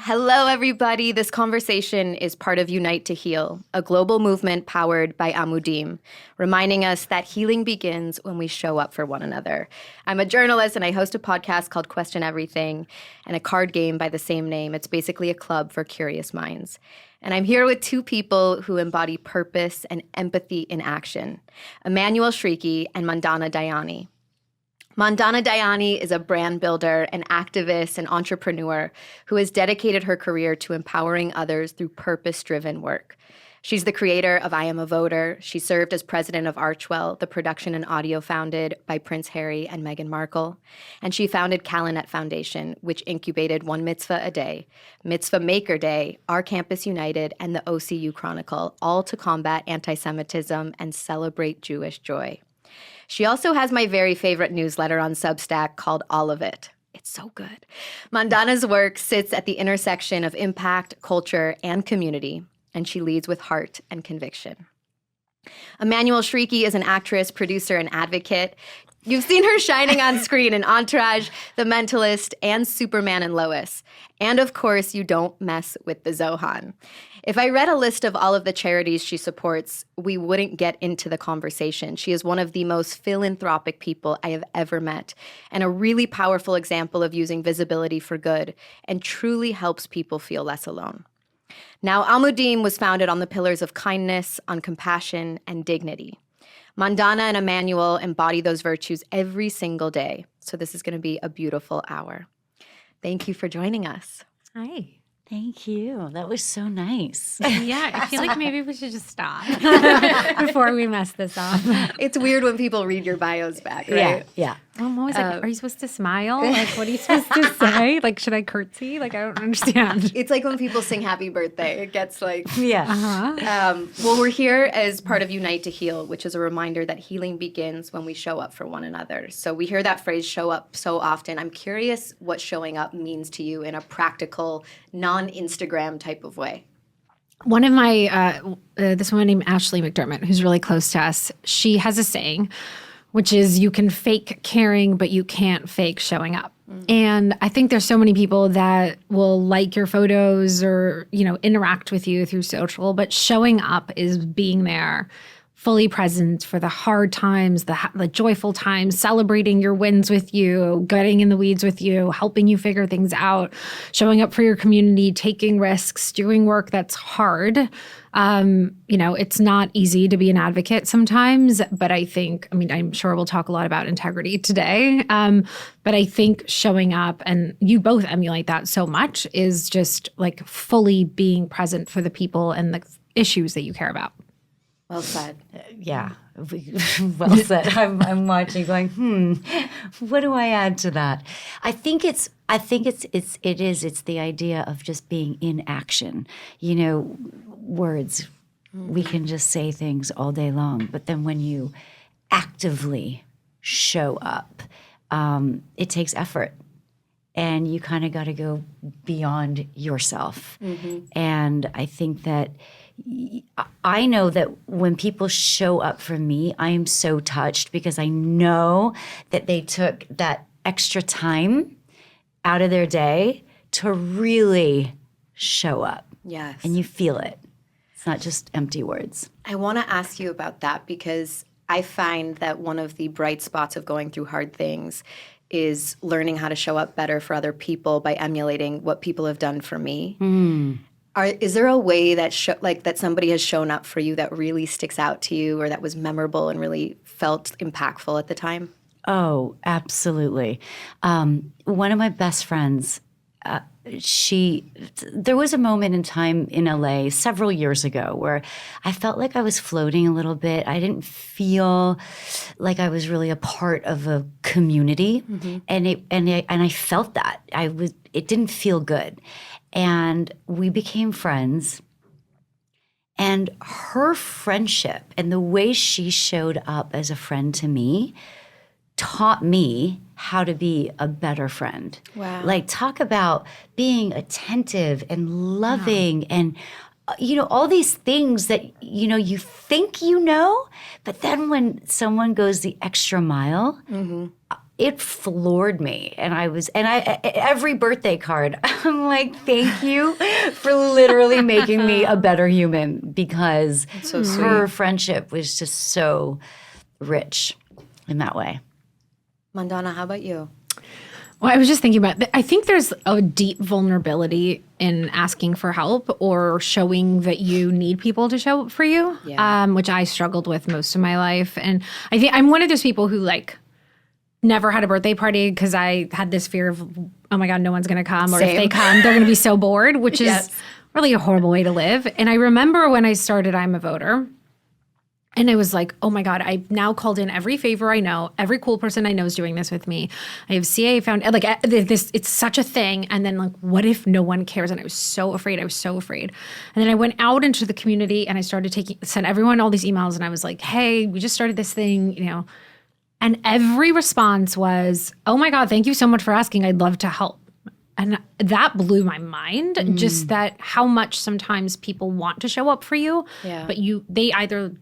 Hello, everybody. This conversation is part of Unite to Heal, a global movement powered by Amudim, reminding us that healing begins when we show up for one another. I'm a journalist, and I host a podcast called Question Everything and a card game by the same name. It's basically a club for curious minds. And I'm here with two people who embody purpose and empathy in action, Emmanuelle Chriqui and Mandana Dayani. Mandana Dayani is a brand builder, an activist, and entrepreneur who has dedicated her career to empowering others through purpose-driven work. She's the creator of I Am a Voter. She served as president of Archwell, the production and audio founded by Prince Harry and Meghan Markle. And she founded Calinet Foundation, which incubated One Mitzvah a Day, Mitzvah Maker Day, Our Campus United, and the OCU Chronicle, all to combat anti-Semitism and celebrate Jewish joy. She also has my very favorite newsletter on Substack called All of It. It's so good. Mandana's work sits at the intersection of impact, culture, and community, and she leads with heart and conviction. Emmanuelle Chriqui is an actress, producer, and advocate. You've seen her shining on screen in Entourage, The Mentalist, and Superman and Lois. And of course, you don't mess with the Zohan. If I read a list of all of the charities she supports, we wouldn't get into the conversation. She is one of the most philanthropic people I have ever met, and a really powerful example of using visibility for good, and truly helps people feel less alone. Now, Amudim was founded on the pillars of kindness, on compassion, and dignity. Mandana and Emmanuelle embody those virtues every single day, so this is going to be a beautiful hour. Thank you for joining us. Hi. Thank you. That was so nice. Yeah, I feel like maybe we should just stop before we mess this up. It's weird when people read your bios back, right? Yeah. I'm always like, are you supposed to smile? Like, what are you supposed to say? Like, should I curtsy? Like, I don't understand. It's like when people sing happy birthday. It gets like... Yeah. Well, we're here as part of Unite to Heal, which is a reminder that healing begins when we show up for one another. So we hear that phrase, show up, so often. I'm curious what showing up means to you in a practical, non-Instagram type of way. One of my, this woman named Ashley McDermott, who's really close to us, she has a saying, which is you can fake caring, but you can't fake showing up. And I think there's so many people that will like your photos or, interact with you through social, but showing up is being there, fully present for the hard times, the joyful times, celebrating your wins with you, getting in the weeds with you, helping you figure things out, showing up for your community, taking risks, doing work that's hard. It's not easy to be an advocate sometimes, but I'm sure we'll talk a lot about integrity today. But I think showing up, and you both emulate that so much, is just like fully being present for the people and the issues that you care about. Well said. Yeah. Well said. I'm watching going, what do I add to that? I think it's the idea of just being in action. Words, we can just say things all day long, but then when you actively show up, it takes effort. And you kind of got to go beyond yourself. And I think that I know that when people show up for me, I am so touched because I know that they took that extra time out of their day to really show up. Yes. And you feel it. It's not just empty words. I want to ask you about that because I find that one of the bright spots of going through hard things is learning how to show up better for other people by emulating what people have done for me. Is there a way that that somebody has shown up for you that really sticks out to you or that was memorable and really felt impactful at the time? Oh, absolutely. One of my best friends, there was a moment in time in LA several years ago where I felt like I was floating a little bit. I didn't feel like I was really a part of a community, and I felt that it didn't feel good. And we became friends, and her friendship and the way she showed up as a friend to me taught me how to be a better friend. Wow. Like, talk about being attentive and loving and, all these things that, you think but then when someone goes the extra mile, it floored me. And every birthday card, I'm like, thank you for literally making me a better human, because her friendship was just so rich in that way. Mandana, how about you? Well, I was just thinking about, I think there's a deep vulnerability in asking for help or showing that you need people to show up for you, which I struggled with most of my life. And I think I'm one of those people who like never had a birthday party because I had this fear of, oh my God, no one's going to come. Or if they come, they're going to be so bored, which is really a horrible way to live. And I remember when I started I'm a Voter, and I was like, oh my God, I've now called in every favor I know. Every cool person I know is doing this with me. I have CA found, like this, it's such a thing. And then like, what if no one cares? And I was so afraid. And then I went out into the community and I started sent everyone all these emails. And I was like, hey, we just started this thing, you know. And every response was, oh my God, thank you so much for asking. I'd love to help. And that blew my mind, just that how much sometimes people want to show up for you, but they either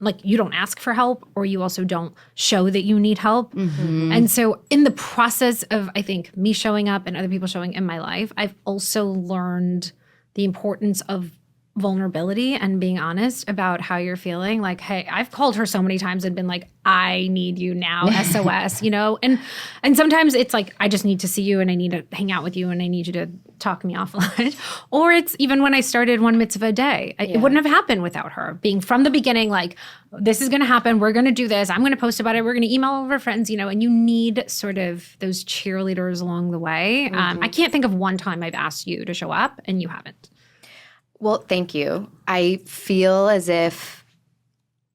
like you don't ask for help or you also don't show that you need help. And so in the process of, I think, me showing up and other people showing in my life, I've also learned the importance of vulnerability and being honest about how you're feeling. Like, hey, I've called her so many times and been like, I need you now, SOS, you know? And sometimes it's like, I just need to see you and I need to hang out with you and I need you to talk me offline. Or it's even when I started One Mitzvah a Day, it wouldn't have happened without her being from the beginning, like, this is going to happen. We're going to do this. I'm going to post about it. We're going to email all of our friends, you know, and you need sort of those cheerleaders along the way. I can't think of one time I've asked you to show up and you haven't. Well, thank you. I feel as if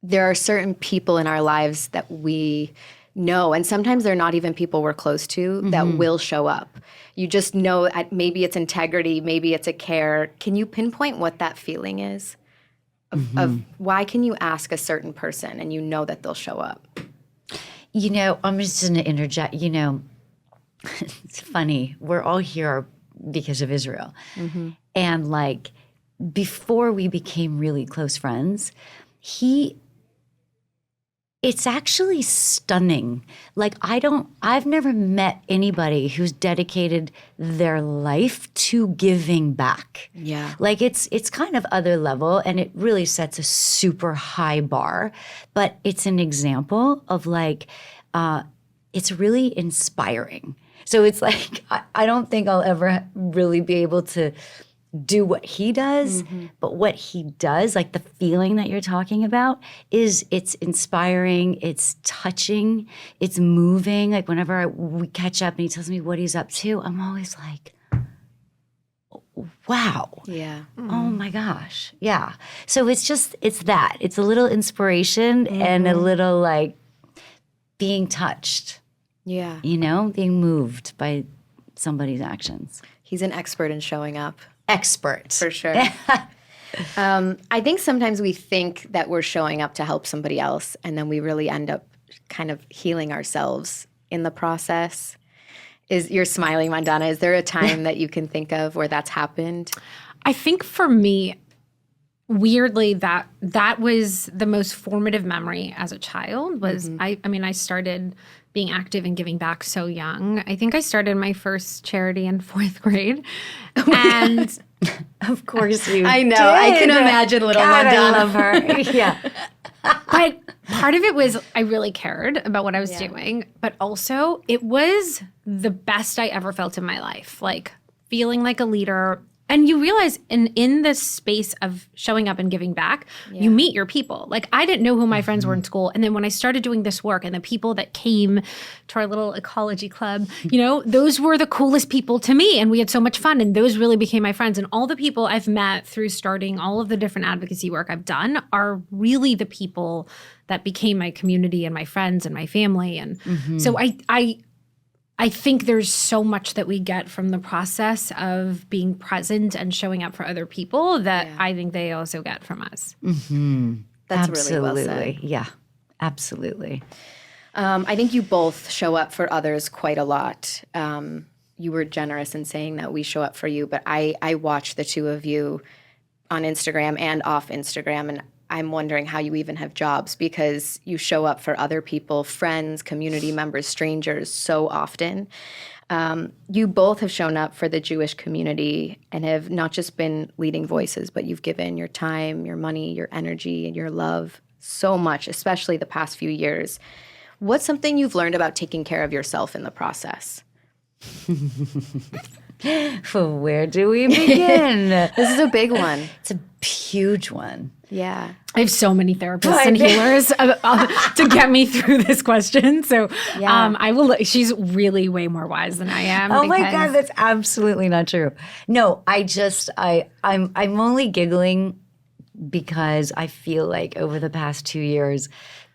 there are certain people in our lives that we know, and sometimes they're not even people we're close to, that will show up. You just know, maybe it's integrity, maybe it's a care. Can you pinpoint what that feeling is? Of why can you ask a certain person and you know that they'll show up? You know, I'm just going to interject. You know, it's funny. We're all here because of Israel. And like, before we became really close friends, it's actually stunning. Like, I've never met anybody who's dedicated their life to giving back. Yeah. Like, it's kind of other level, and it really sets a super high bar, but it's an example of like, it's really inspiring. So it's like, I don't think I'll ever really be able to do what he does, but what he does, like the feeling that you're talking about, it's inspiring, it's touching, it's moving. Like whenever we catch up and he tells me what he's up to, I'm always like, wow. Yeah. Oh my gosh. Yeah. So it's that. It's a little inspiration and a little like being touched. Yeah. You know, being moved by somebody's actions. He's an expert in showing up. Expert. For sure. I think sometimes we think that we're showing up to help somebody else, and then we really end up kind of healing ourselves in the process. You're smiling, Mandana. Is there a time that you can think of where that's happened? I think for me, weirdly, that was the most formative memory as a child was, I mean, I started being active and giving back so young. I think I started my first charity in 4th grade. And of course you I know. did. I can imagine little Mandana. I love her. Yeah. But part of it was I really cared about what I was doing. But also it was the best I ever felt in my life. Like feeling like a leader. And you realize in this space of showing up and giving back, you meet your people. Like I didn't know who my friends were in school. And then when I started doing this work and the people that came to our little ecology club, you know, those were the coolest people to me. And we had so much fun. And those really became my friends. And all the people I've met through starting all of the different advocacy work I've done are really the people that became my community and my friends and my family. And so I think there's so much that we get from the process of being present and showing up for other people that I think they also get from us. That's really well said. Yeah, absolutely. I think you both show up for others quite a lot. You were generous in saying that we show up for you, but I watch the two of you on Instagram and off Instagram, and I'm wondering how you even have jobs, because you show up for other people, friends, community members, strangers so often. You both have shown up for the Jewish community and have not just been leading voices, but you've given your time, your money, your energy, and your love so much, especially the past few years. What's something you've learned about taking care of yourself in the process? Where do we begin? This is a big one. It's a huge one. Yeah. I have so many therapists and healers to get me through this question. So I will. She's really way more wise than I am. Oh my God, that's absolutely not true. No, I'm only giggling because I feel like over the past 2 years,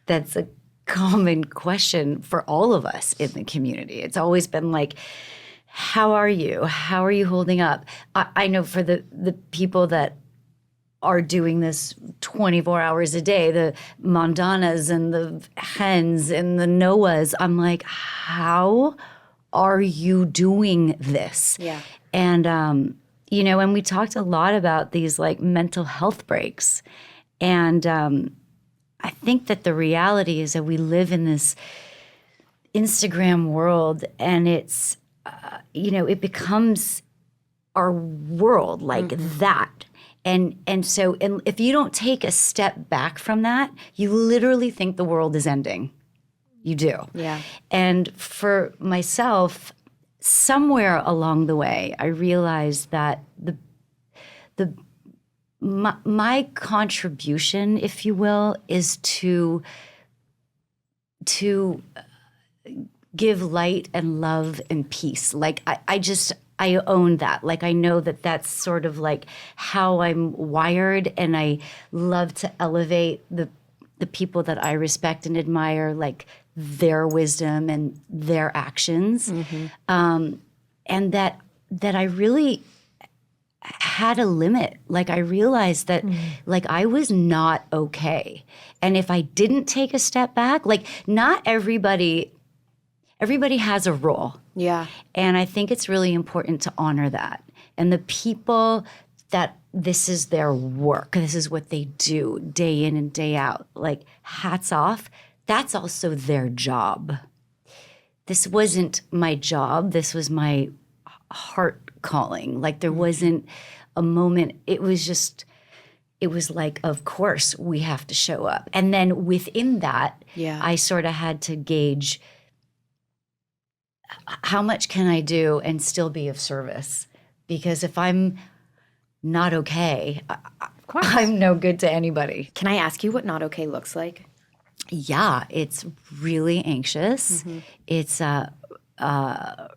that's a common question for all of us in the community. It's always been like, how are you? How are you holding up? I know for the people that are doing this 24 hours a day, the Mandanas and the Hens and the Noahs, I'm like, how are you doing this? Yeah. And, and we talked a lot about these like mental health breaks. And I think that the reality is that we live in this Instagram world, and it's, it becomes our world like that. And so if you don't take a step back from that, you literally think the world is ending. You do. Yeah. And for myself, somewhere along the way, I realized that my contribution, if you will, is to give light and love and peace. Like I own that. Like I know that that's sort of like how I'm wired, and I love to elevate the people that I respect and admire, like their wisdom and their actions. And that I really had a limit. Like I realized that like I was not okay. And if I didn't take a step back, like not everybody has a role. Yeah. And I think it's really important to honor that. And the people that this is their work, this is what they do day in and day out, like hats off, that's also their job. This wasn't my job. This was my heart calling. Like there wasn't a moment. It was like, of course, we have to show up. And then within that, I sort of had to gauge, how much can I do and still be of service? Because if I'm not okay, I'm no good to anybody. Can I ask you what not okay looks like? Yeah, it's really anxious. It's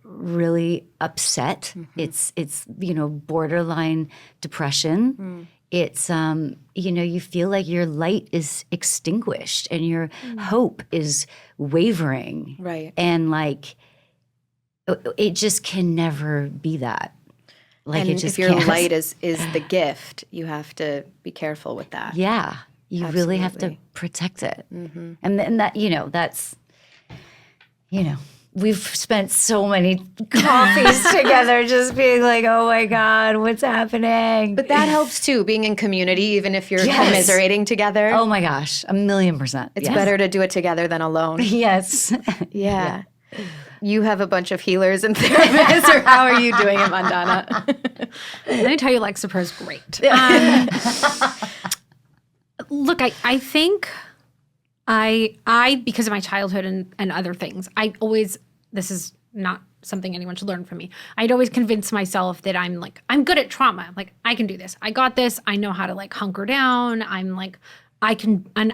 really upset. It's borderline depression. It's you feel like your light is extinguished and your hope is wavering. Right. And like it just can never be that. Like and it just if your can't. light is the gift, you have to be careful with that. Yeah. You really have to protect it. And that, that's, we've spent so many coffees together just being like, oh my God, what's happening? But that helps too, being in community, even if you're commiserating together. Oh my gosh, 1,000,000%. It's better to do it together than alone. Yes. Yeah. You have a bunch of healers and therapists, or how are you doing it, Mandana? Let me tell you, Lexipro's great. Look, I think I because of my childhood and other things, this is not something anyone should learn from me. I'd always convince myself that I'm good at trauma. Like, I can do this. I got this. I know how to like hunker down. I'm like, I can, and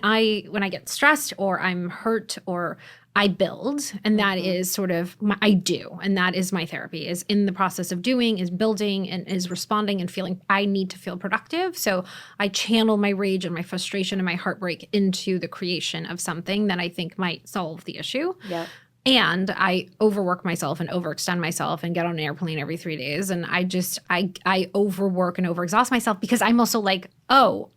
when I get stressed or I'm hurt or I build, and that is sort of I do, and that is my therapy, is in the process of doing, is building, and is responding and feeling. I need to feel productive, so I channel my rage and my frustration and my heartbreak into the creation of something that I think might solve the issue. Yeah. And I overwork myself and overextend myself and get on an airplane every 3 days, and I overwork and overexhaust myself because I'm also like, oh,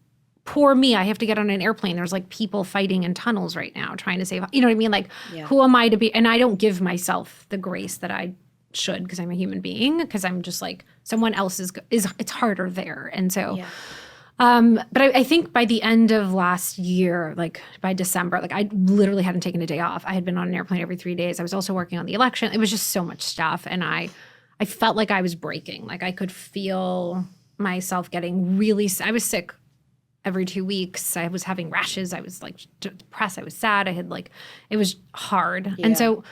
poor me, I have to get on an airplane. There's like people fighting in tunnels right now trying to save, you know what I mean? Like, who am I to be? And I don't give myself the grace that I should because I'm a human being, because I'm just like, someone else is it's harder there. And so But I think by the end of last year, like by December, like I literally hadn't taken a day off. I had been on an airplane every 3 days. I was also working on the election. It was just so much stuff. And I felt like I was breaking. Like I could feel myself getting really, I was sick every 2 weeks. I was having rashes. I was like depressed. I was sad. It was hard. Yeah. And so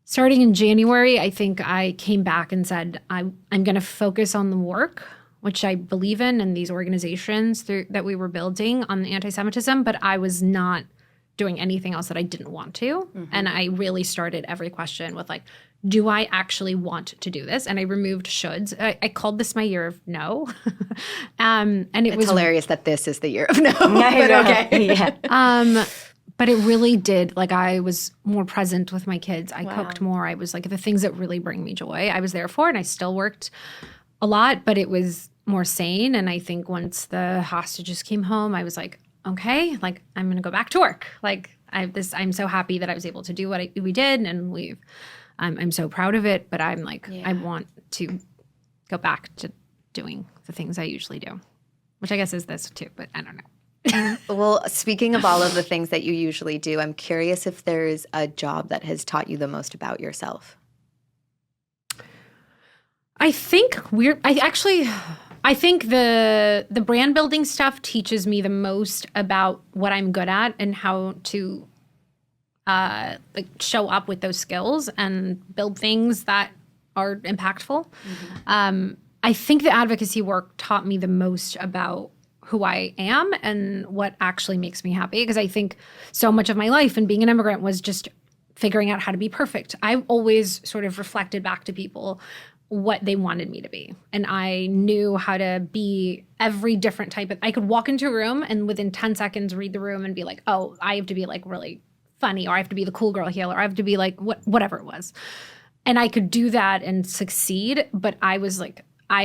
starting in January, I think I came back and said, I'm going to focus on the work, which I believe in these organizations that we were building on anti-Semitism, but I was not doing anything else that I didn't want to. Mm-hmm. And I really started every question with like, do I actually want to do this? And I removed shoulds. I called this my year of no. And it was hilarious that this is the year of no, but okay. Yeah. But it really did. Like I was more present with my kids. I cooked more. I was like the things that really bring me joy, I was there for, and I still worked a lot, but it was more sane. And I think once the hostages came home, I was like, okay, like I'm going to go back to work. Like I'm so happy that I was able to do what we did, and I'm so proud of it. But I'm like, I want to go back to doing the things I usually do, which I guess is this too, but I don't know. Well, speaking of all of the things that you usually do, I'm curious if there's a job that has taught you the most about yourself. I think I think the brand building stuff teaches me the most about what I'm good at and how to show up with those skills and build things that are impactful. Mm-hmm. I think the advocacy work taught me the most about who I am and what actually makes me happy, because I think so much of my life and being an immigrant was just figuring out how to be perfect. I've always sort of reflected back to people what they wanted me to be. And I knew how to be every different type of, I could walk into a room and within 10 seconds read the room and be like, oh, I have to be like really funny, or I have to be the cool girl here, or I have to be like whatever it was. And I could do that and succeed, but I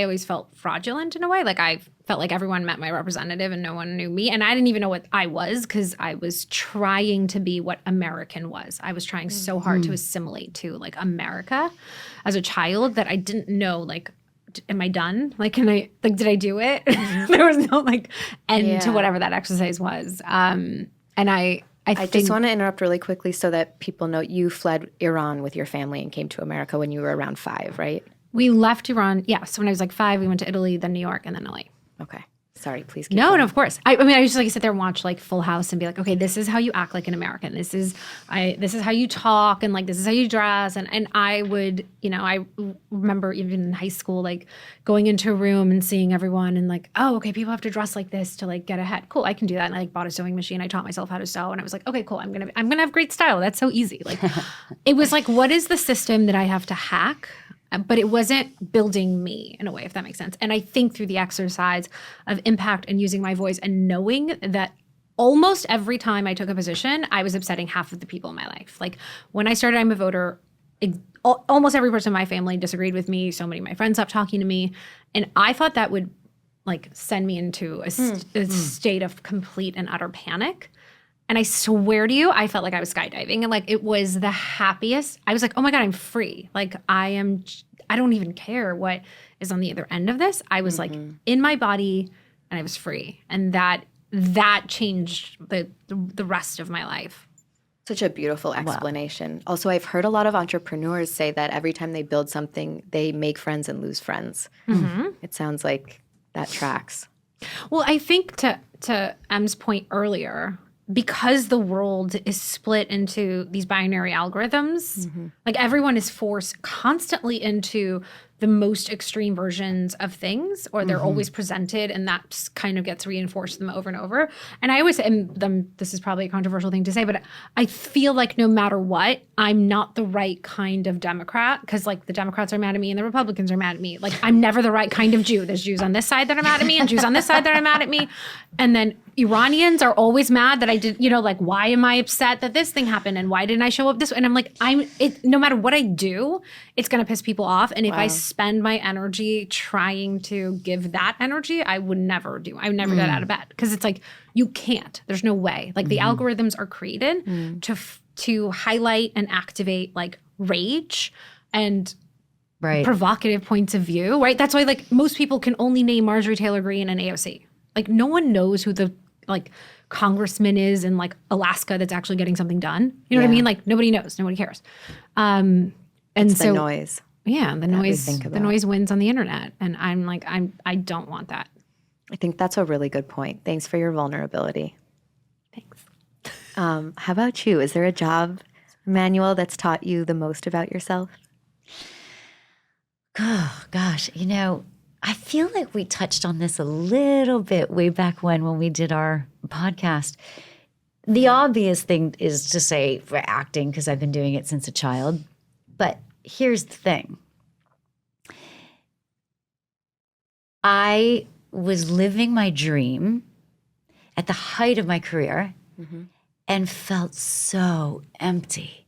always felt fraudulent in a way. Like I felt like everyone met my representative and no one knew me. And I didn't even know what I was, because I was trying to be what American was. I was trying so hard to assimilate to like America as a child that I didn't know, like, am I done? Like, did I do it? There was no like end to whatever that exercise was. And I just want to interrupt really quickly so that people know you fled Iran with your family and came to America when you were around 5, right? We left Iran. Yeah. So when I was like 5, we went to Italy, then New York, and then LA. Okay. Sorry, please keep No, going. of course. I mean, I used to like sit there and watch like Full House and be like, okay, this is how you act like an American. This is how you talk, and like this is how you dress. And I would, I remember even in high school, like going into a room and seeing everyone and like, oh, okay, people have to dress like this to like get ahead. Cool, I can do that. And I like bought a sewing machine. I taught myself how to sew, and I was like, okay, cool. I'm gonna have great style. That's so easy. Like, it was like, what is the system that I have to hack? But it wasn't building me in a way, if that makes sense. And I think through the exercise of impact and using my voice and knowing that almost every time I took a position, I was upsetting half of the people in my life. Like when I started I'm a Voter, almost every person in my family disagreed with me. So many of my friends stopped talking to me. And I thought that would like send me into a state of complete and utter panic. And I swear to you, I felt like I was skydiving, and like it was the happiest. I was like, oh my God, I'm free. Like I don't even care what is on the other end of this. I was like in my body and I was free. And that changed the rest of my life. Such a beautiful explanation. Wow. Also, I've heard a lot of entrepreneurs say that every time they build something, they make friends and lose friends. Mm-hmm. It sounds like that tracks. Well, I think to Em's point earlier, because the world is split into these binary algorithms, like everyone is forced constantly into the most extreme versions of things, or they're always presented, and that kind of gets reinforced them over and over. And I always, this is probably a controversial thing to say, but I feel like no matter what, I'm not the right kind of Democrat, because like the Democrats are mad at me and the Republicans are mad at me. Like I'm never the right kind of Jew. There's Jews on this side that are mad at me and Jews on this side that are mad at me. And then Iranians are always mad that I did, like, why am I upset that this thing happened and why didn't I show up this way? And I'm like, no matter what I do, it's going to piss people off. And if I spend my energy trying to give that energy, I would never get out of bed, because it's like, you can't, there's no way. Like the algorithms are created to highlight and activate like rage and provocative points of view, right? That's why like most people can only name Marjorie Taylor Greene and AOC. like no one knows who the like congressman is in like Alaska that's actually getting something done. You know what I mean? Like nobody knows, nobody cares. And It's so the noise. Yeah, the noise. think The about. noise wins on the internet, and I'm like, I don't want that. I think that's a really good point. Thanks for your vulnerability. Thanks. How about you? Is there a job, Emmanuelle, that's taught you the most about yourself? Oh, gosh. I feel like we touched on this a little bit way back when we did our podcast. The obvious thing is to say for acting, because I've been doing it since a child. But here's the thing. I was living my dream at the height of my career and felt so empty.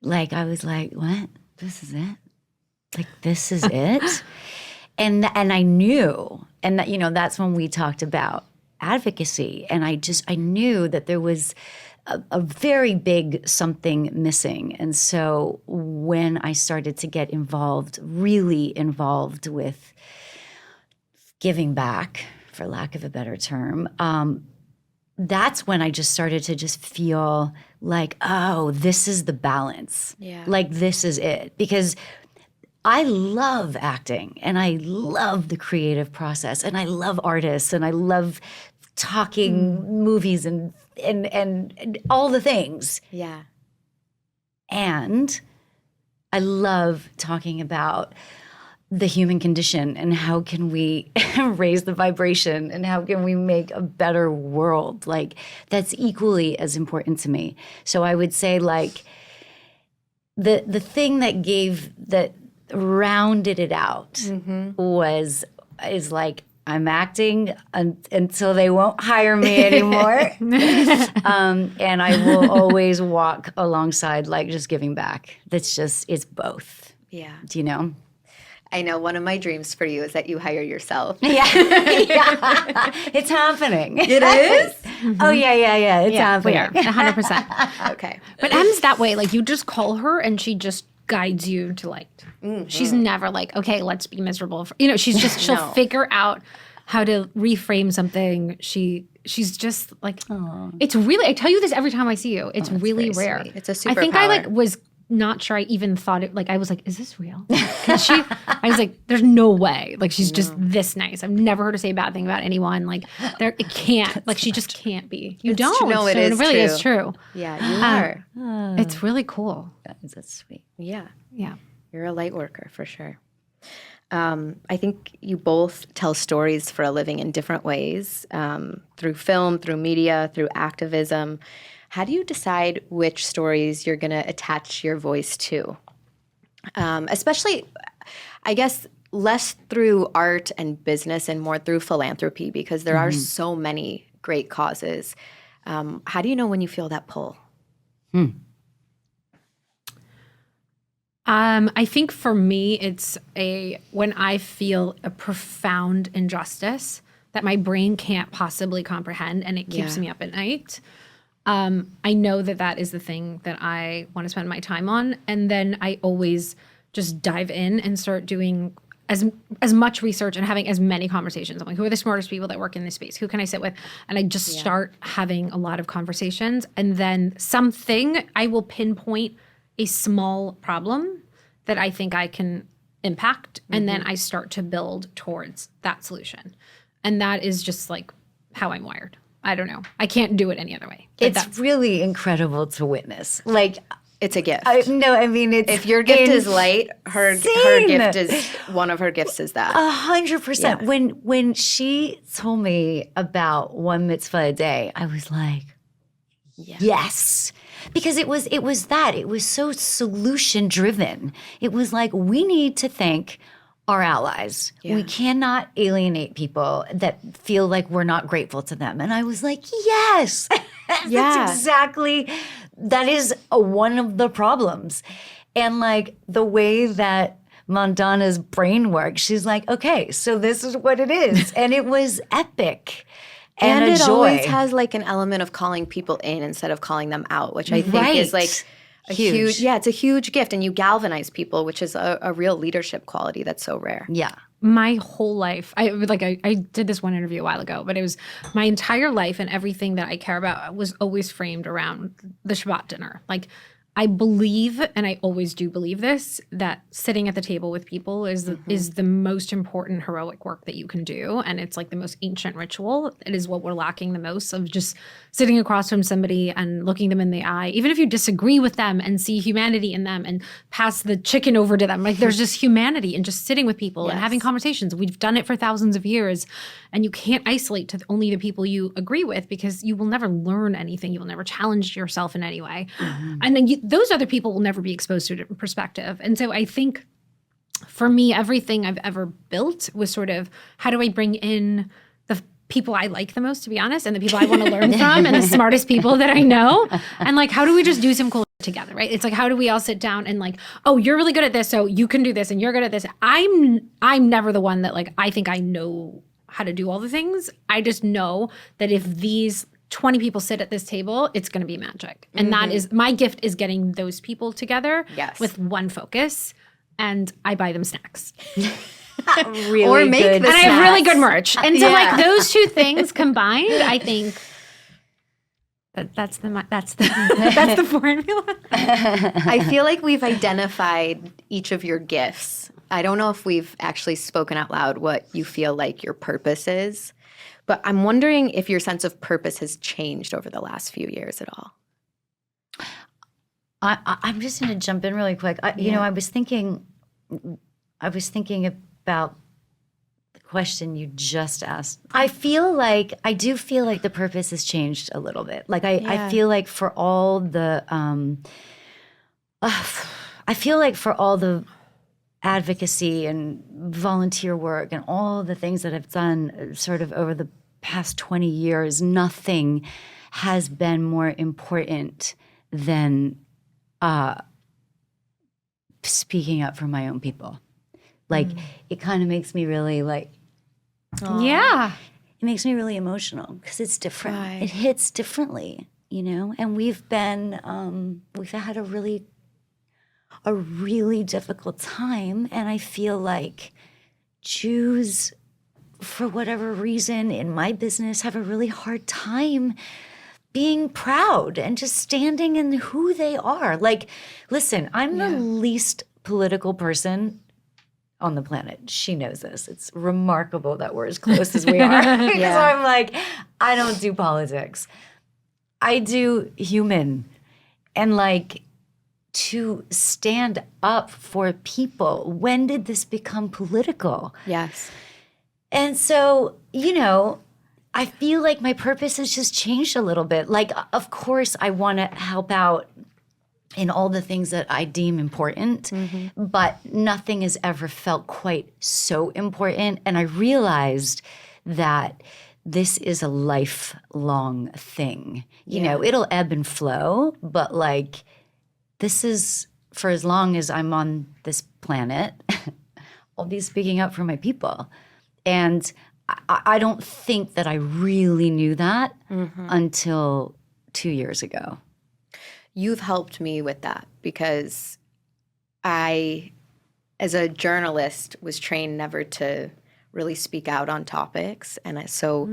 Like I was like, what? This is it? Like, this is it? And I knew, and that, that's when we talked about advocacy. And I knew that there was a very big something missing. And so when I started to get really involved with giving back, for lack of a better term, that's when I just started to just feel like, oh, this is the balance. Yeah. Like, this is it. Because I love acting and I love the creative process and I love artists and I love talking movies and all the things. Yeah. And I love talking about the human condition and how can we raise the vibration and how can we make a better world. Like, that's equally as important to me. So I would say, like, the thing that rounded it out is like, I'm acting until they won't hire me anymore. And I will always walk alongside, like, just giving back. It's both. Yeah. Do you know? I know one of my dreams for you is that you hire yourself. Yeah. It's happening. It is? Oh, yeah. It's happening. We are 100%. Okay. But Em's that way. Like, you just call her and she just guides you to, like, she's never like, okay, let's be miserable. She's just, she'll figure out how to reframe something. She's just like, it's really, I tell you this every time I see you. It's really rare. sweet. It's a I think I superpower. was not sure I even thought it, like, I was like, is this real? I was like, there's no way. Like, she's just this nice. I've never heard her say a bad thing about anyone. Like, it can't, like, she just can't be. You don't. true. No, it So is really true. is true. Yeah, you are. It's really cool. That's sweet. Yeah. Yeah. You're a light worker for sure. I think you both tell stories for a living in different ways, through film, through media, through activism. How do you decide which stories you're going to attach your voice to? Especially, I guess, less through art and business and more through philanthropy, because there are so many great causes. How do you know when you feel that pull? I think for me, it's when I feel a profound injustice that my brain can't possibly comprehend and it keeps me up at night. I know that is the thing that I want to spend my time on. And then I always just dive in and start doing as much research and having as many conversations. I'm like, who are the smartest people that work in this space? Who can I sit with? And I just start having a lot of conversations. And then I will pinpoint a small problem that I think I can impact. And then I start to build towards that solution. And that is just like how I'm wired. I don't know. I can't do it any other way. It's really incredible to witness. Like, It's a gift. it's if your gift is light, her gift is one of her gifts is that. 100%. When she told me about one mitzvah a day, I was like, yes. Because it was so solution driven. It was like, we need to thank our allies. Yeah. We cannot alienate people that feel like we're not grateful to them. And I was like, yes, that is one of the problems. And like the way that Mandana's brain works, she's like, okay, so this is what it is. And it was epic. And a it joy. always has like an element of calling people in instead of calling them out, which I think is like a huge, it's a huge gift. And you galvanize people, which is a real leadership quality that's so rare. Yeah. my whole life, I did this one interview a while ago, but it was my entire life and everything that I care about was always framed around the Shabbat dinner. Like, I believe, and I always do believe this, that sitting at the table with people is the most important heroic work that you can do. And it's like the most ancient ritual. It is what we're lacking the most, of just sitting across from somebody and looking them in the eye, even if you disagree with them, and see humanity in them and pass the chicken over to them. Like, there's just humanity in just sitting with people and having conversations. We've done it for thousands of years, and you can't isolate to only the people you agree with, because you will never learn anything. You will never challenge yourself in any way. And then those other people will never be exposed to a different perspective. And so I think for me, everything I've ever built was sort of, how do I bring in the people I like the most, to be honest, and the people I want to learn from, and the smartest people that I know, and like, how do we just do some cool together, right? It's like, how do we all sit down and like, oh, you're really good at this, so you can do this, and you're good at this. I'm never the one that like, I think I know how to do all the things. I just know that if these 20 people sit at this table, it's going to be magic. And that is, my gift is getting those people together with one focus, and I buy them snacks. Really or make good. the And I have really good merch. And so like those two things combined, I think that's the formula. I feel like we've identified each of your gifts. I don't know if we've actually spoken out loud what you feel like your purpose is, but I'm wondering if your sense of purpose has changed over the last few years at all. I'm just going to jump in really quick. You know, I was thinking about the question you just asked. I do feel like the purpose has changed a little bit. Like I feel like for all the advocacy and volunteer work and all the things that I've done sort of over the past 20 years, nothing has been more important than speaking up for my own people. Like, it kind of makes me really like, Yeah. it makes me really emotional because it's different. Right. It hits differently, you know? And we've had a really difficult time. And I feel like Jews, for whatever reason, in my business, have a really hard time being proud and just standing in who they are. Like, listen, I'm the least political person on the planet. She knows this. It's remarkable that we're as close as we are. Because I'm like, I don't do politics. I do human. And like, to stand up for people. When did this become political? Yes. And so, you know, I feel like my purpose has just changed a little bit. Like, of course, I want to help out in all the things that I deem important, but nothing has ever felt quite so important. And I realized that this is a lifelong thing. You know, it'll ebb and flow, but like, this is for as long as I'm on this planet, I'll be speaking up for my people. And I don't think that I really knew that until 2 years ago. You've helped me with that because I, as a journalist, was trained never to really speak out on topics. And so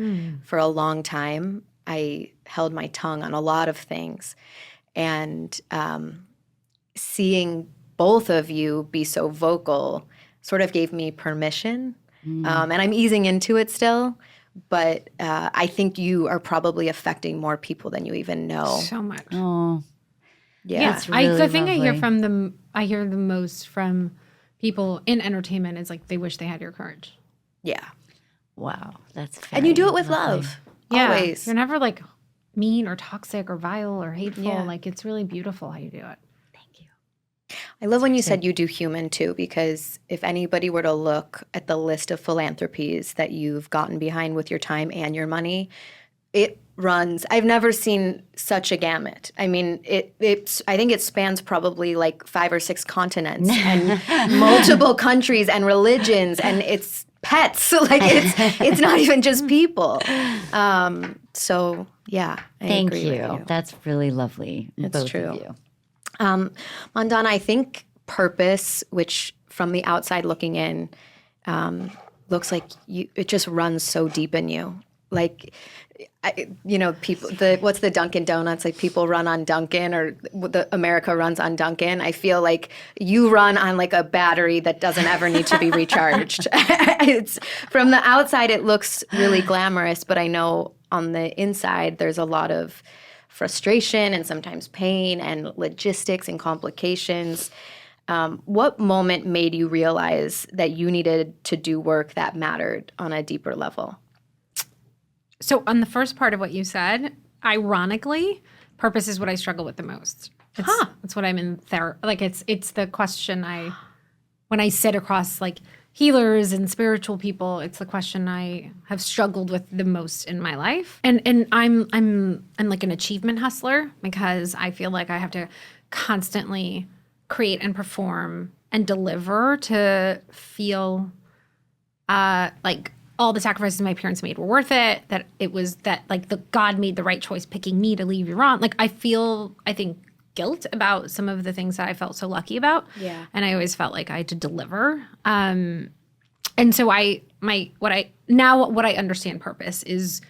for a long time, I held my tongue on a lot of things. And seeing both of you be so vocal sort of gave me permission. And I'm easing into it still. But I think you are probably affecting more people than you even know. So much. Oh, Yeah. That's really the thing lovely. I hear the most from people in entertainment is like, they wish they had your courage. Yeah. Wow, that's very And you do it with lovely. love. Yeah. Always. You're never like mean or toxic or vile or hateful. Yeah. Like, it's really beautiful how you do it. Thank you. I love when you said you do human too, because if anybody were to look at the list of philanthropies that you've gotten behind with your time and your money, it runs. I've never seen such a gamut. I mean, I think it spans probably like 5 or 6 continents and multiple countries and religions, and it's pets. Like it's not even just people. So yeah, I Thank agree with you. That's really lovely. It's both true. of you. Mandana, I think purpose, which from the outside looking in, looks like it just runs so deep in you. Like, people, what's the Dunkin' Donuts? Like, people run on Dunkin', or the America runs on Dunkin'. I feel like you run on like a battery that doesn't ever need to be recharged. It's from the outside, it looks really glamorous, but I know on the inside, there's a lot of frustration and sometimes pain and logistics and complications. What moment made you realize that you needed to do work that mattered on a deeper level? So on the first part of what you said, ironically, purpose is what I struggle with the most. That's what I'm in therapy. Like it's the question when I sit across like healers and spiritual people, it's the question I have struggled with the most in my life. And I'm like an achievement hustler because I feel like I have to constantly create and perform and deliver to feel like all the sacrifices my parents made were worth it, that it was that like God made the right choice picking me to leave Iran. Like I think guilt about some of the things that I felt so lucky about. Yeah. And I always felt like I had to deliver. And so what I understand purpose is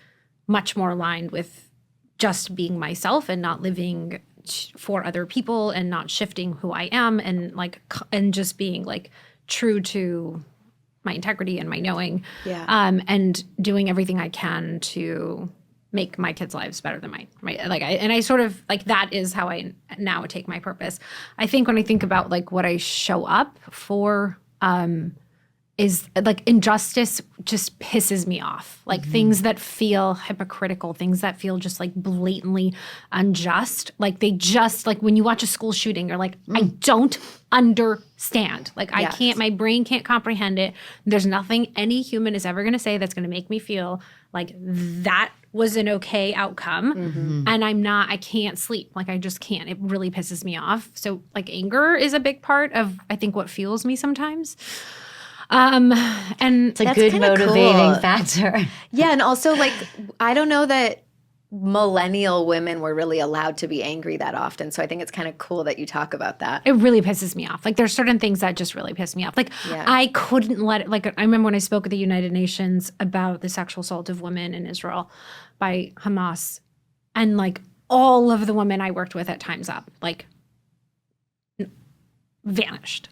much more aligned with just being myself and not living for other people and not shifting who I am and just being like true to my integrity and my knowing, and doing everything I can to make my kids' lives better than mine. Right? I sort of like that is how I now take my purpose. I think when I think about like what I show up for, is like injustice just pisses me off. Like things that feel hypocritical, things that feel just like blatantly unjust. Like they just like when you watch a school shooting, you're like, I don't understand. Like I can't, my brain can't comprehend it. There's nothing any human is ever going to say that's going to make me feel like that was an okay outcome. And I can't sleep. Like I just can't. It really pisses me off. So like anger is a big part of, I think, what fuels me sometimes. And it's a good motivating factor. Yeah. And also like, I don't know that millennial women were really allowed to be angry that often. So I think it's kind of cool that you talk about that. It really pisses me off. Like there's certain things that just really piss me off. Like I couldn't let it, like I remember when I spoke at the United Nations about the sexual assault of women in Israel by Hamas, and like all of the women I worked with at Time's Up, like vanished.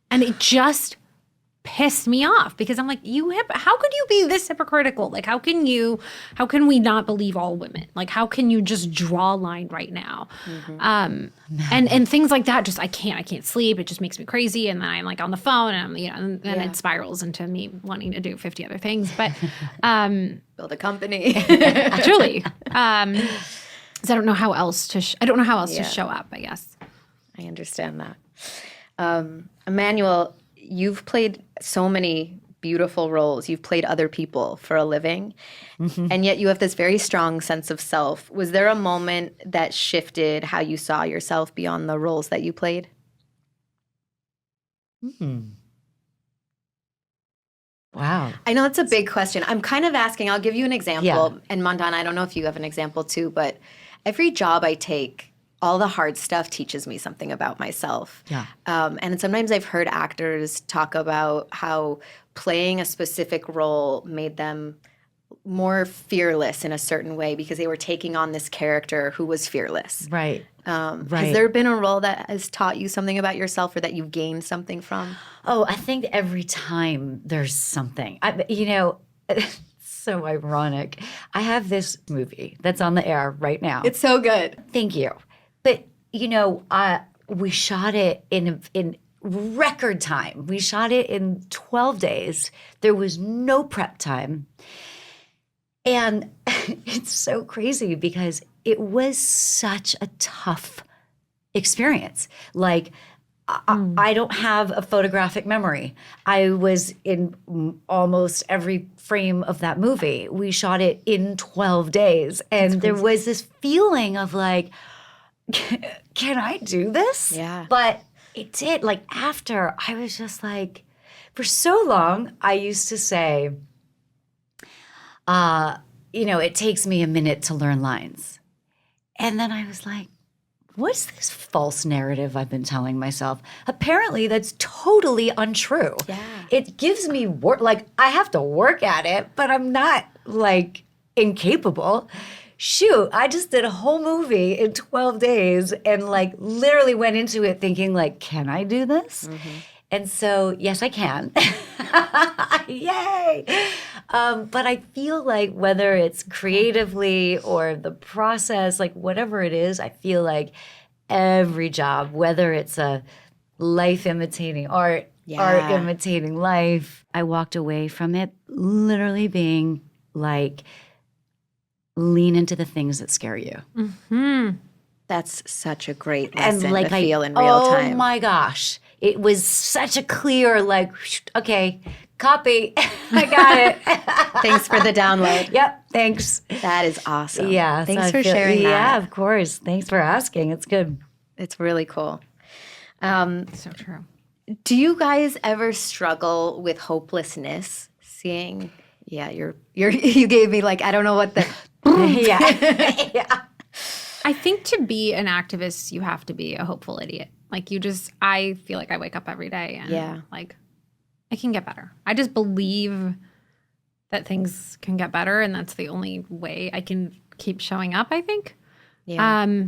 And it just pissed me off because I'm like, how could you be this hypocritical? Like, how can we not believe all women? Like, how can you just draw a line right now? And things like that, just, I can't sleep. It just makes me crazy. And then I'm like on the phone and it spirals into me wanting to do 50 other things, but, build a company. Truly. 'Cause I don't know how else to show up, I guess. I understand that. Emmanuelle, you've played so many beautiful roles. You've played other people for a living, and yet you have this very strong sense of self. Was there a moment that shifted how you saw yourself beyond the roles that you played? Wow. I know it's a big question. I'm kind of asking, I'll give you an example. And Mandana, I don't know if you have an example too, but every job I take, all the hard stuff teaches me something about myself. Yeah. And sometimes I've heard actors talk about how playing a specific role made them more fearless in a certain way because they were taking on this character who was fearless. Right. Has there been a role that has taught you something about yourself or that you've gained something from? Oh, I think every time there's something. So ironic. I have this movie that's on the air right now. It's so good. Thank you. But, we shot it in record time. We shot it in 12 days. There was no prep time. And it's so crazy because it was such a tough experience. Like, I don't have a photographic memory. I was in almost every frame of that movie. We shot it in 12 days. And there was this feeling of like, can I do this? Yeah. But it did. Like after, I was just like, for so long, I used to say, it takes me a minute to learn lines. And then I was like, what's this false narrative I've been telling myself? Apparently, that's totally untrue. Yeah. It gives me work. Like, I have to work at it, but I'm not, like, incapable. Shoot, I just did a whole movie in 12 days and, like, literally went into it thinking, like, can I do this? And so, yes, I can. Yay! But I feel like whether it's creatively or the process, like whatever it is, I feel like every job, whether it's a life imitating art, art imitating life, I walked away from it literally being like, lean into the things that scare you. That's such a great lesson And like to feel in real time. Oh my gosh. It was such a clear, like, okay, copy. I got it. Thanks for the download. Yep, thanks. That is awesome. Yeah. Thanks so for I feel- sharing that. Yeah, of course. Thanks for asking. It's good. It's really cool. So true. Do you guys ever struggle with hopelessness? Seeing, you gave me like, I don't know what the. Yeah. Yeah. I think to be an activist, you have to be a hopeful idiot. Like I feel like I wake up every day and like I can get better. I just believe that things can get better, and that's the only way I can keep showing up, I think. Yeah.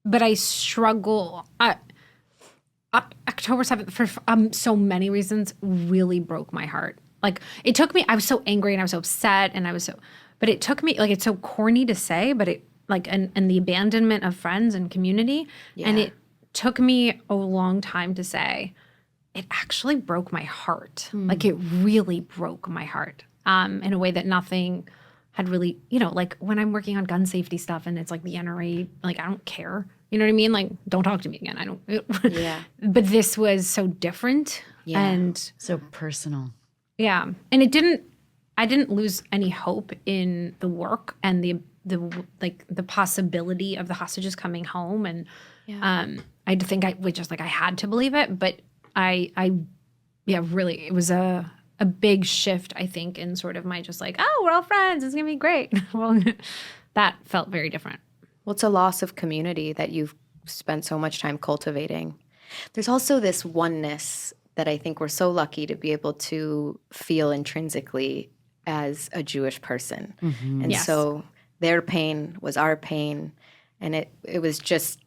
But I struggle. October 7th, for so many reasons, really broke my heart. Like, it took me, I was so angry and I was so upset and but it took me, like, it's so corny to say, but it, like, and the abandonment of friends and community. Yeah. And it took me a long time to say, it actually broke my heart. Like, it really broke my heart in a way that nothing had really, like when I'm working on gun safety stuff and it's like the NRA, like, I don't care. You know what I mean? Like, don't talk to me again. I don't. Yeah. But this was so different. Yeah. And So personal. yeah. And I didn't lose any hope in the work and the possibility of the hostages coming home. And I think I had to believe it, but really, it was a big shift, I think, in sort of my just like, oh, we're all friends, it's gonna be great. Well, that felt very different. Well, it's a loss of community that you've spent so much time cultivating. There's also this oneness that I think we're so lucky to be able to feel intrinsically as a Jewish person. And Yes. so their pain was our pain, and it was just,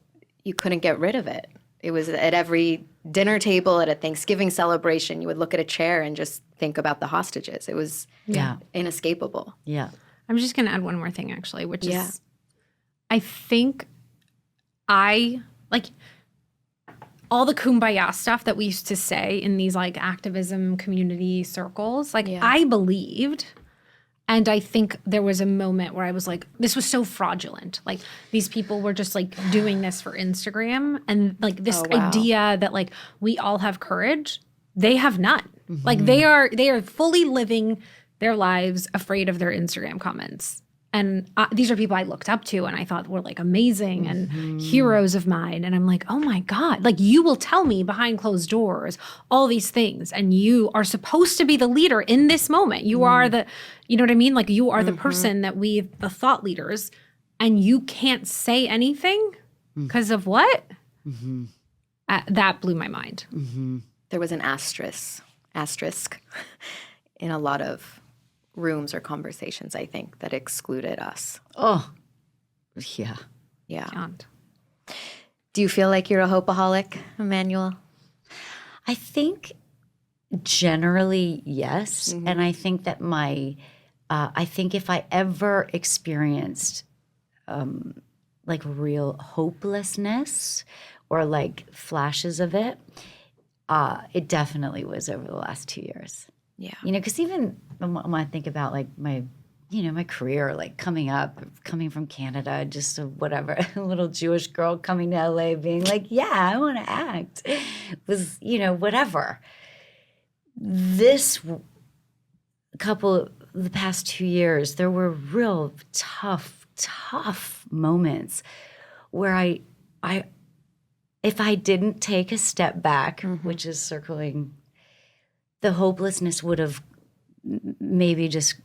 you couldn't get rid of it. It was at every dinner table, at a Thanksgiving celebration, you would look at a chair and just think about the hostages. It was inescapable. Yeah. I'm just going to add one more thing, actually, which is I think all the kumbaya stuff that we used to say in these like activism community circles, like I believed. And I think there was a moment where I was like, this was so fraudulent. Like, these people were just like doing this for Instagram. And like this idea that like we all have courage, they have none. Like they are fully living their lives afraid of their Instagram comments. And these are people I looked up to and I thought were like amazing and heroes of mine. And I'm like, oh my God, like you will tell me behind closed doors all these things. And you are supposed to be the leader in this moment. You are the, you know what I mean? Like you are the person that the thought leaders, and you can't say anything because of what? That blew my mind. There was an asterisk in a lot of rooms or conversations, I think, that excluded us. Oh, yeah. Yeah. Can't. Do you feel like you're a hopeaholic, Emmanuelle? I think generally, yes. And I think that I think if I ever experienced like real hopelessness or like flashes of it, it definitely was over the last 2 years. Yeah. Because even when I think about like my career, like coming from Canada, just a little Jewish girl coming to LA being like, yeah, I want to act, was, whatever. The past 2 years, there were real tough moments where if I didn't take a step back, which is circling, the hopelessness would have maybe just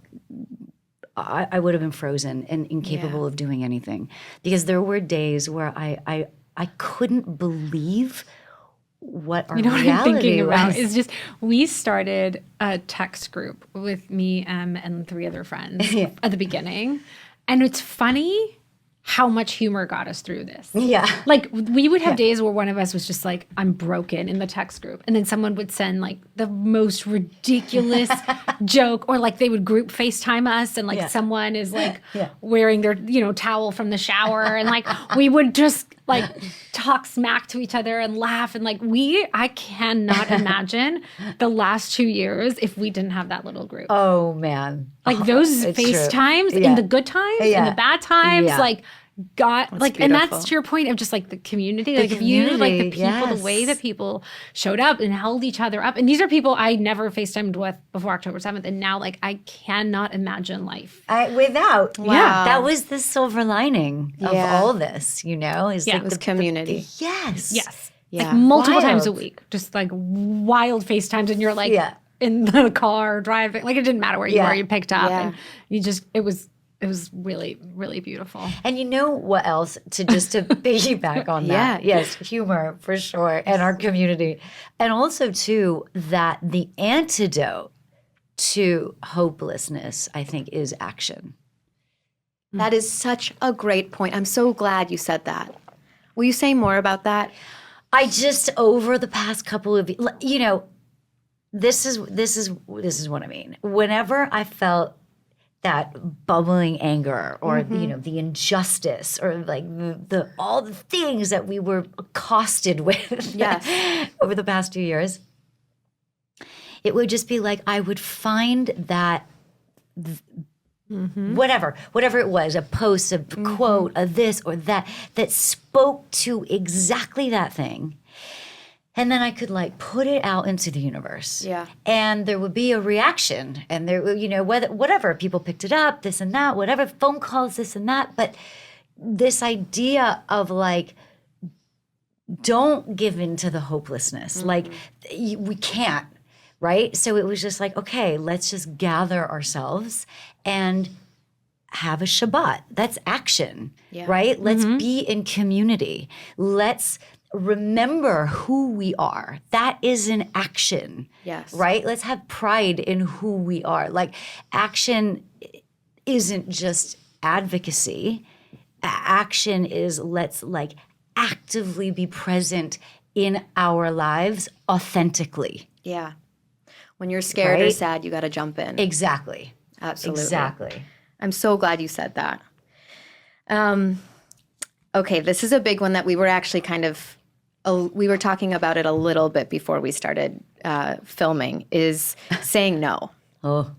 I would have been frozen and incapable of doing anything, because there were days where I couldn't believe what our You know what I'm reality thinking about was. is just we started a text group with me, and 3 other friends at the beginning. And it's funny how much humor got us through this. Yeah. Like we would have days where one of us was just like, I'm broken in the text group. And then someone would send like the most ridiculous joke, or like they would group FaceTime us and like someone is like wearing their, towel from the shower. And like we would just like talk smack to each other and laugh. And like I cannot imagine the last 2 years if we didn't have that little group. Oh man. Like those It's FaceTimes true. in the good times, in the bad times, like like, and that's to your point of just like the community. Like if you like the people, the way that people showed up and held each other up. And these are people I never FaceTimed with before October 7th. And now like I cannot imagine life Without. Wow. Yeah. That was the silver lining of all this, is like it was community. Yes. Yes. Yeah. Like multiple Wild. times a week. Just like wild FaceTimes, and you're like in the car driving. Like it didn't matter where you were, you picked up and you just it was really, really beautiful. And you know what else, to piggyback on that? Yes, humor for sure, and our community. And also too, that the antidote to hopelessness, I think, is action. That is such a great point. I'm so glad you said that. Will you say more about that? I just, over the past couple of, this is what I mean. Whenever I felt that bubbling anger, or the injustice, or like the all the things that we were accosted with over the past 2 years, it would just be like I would find that whatever it was, a post, a quote, a this or that spoke to exactly that thing. And then I could like put it out into the universe. Yeah. And there would be a reaction. And there, whatever, people picked it up, this and that, whatever, phone calls, this and that. But this idea of like, don't give in to the hopelessness. Like, we can't, right? So it was just like, okay, let's just gather ourselves and have a Shabbat. That's action, right? Let's be in community. Let's remember who we are. That is an action. Yes. Right? Let's have pride in who we are. Like, action isn't just advocacy. Action is, let's like actively be present in our lives authentically. Yeah. When you're scared or sad, you got to jump in. Exactly. Absolutely. Exactly. I'm so glad you said that. Okay, this is a big one that we were actually we were talking about it a little bit before we started filming, is saying no. Oh.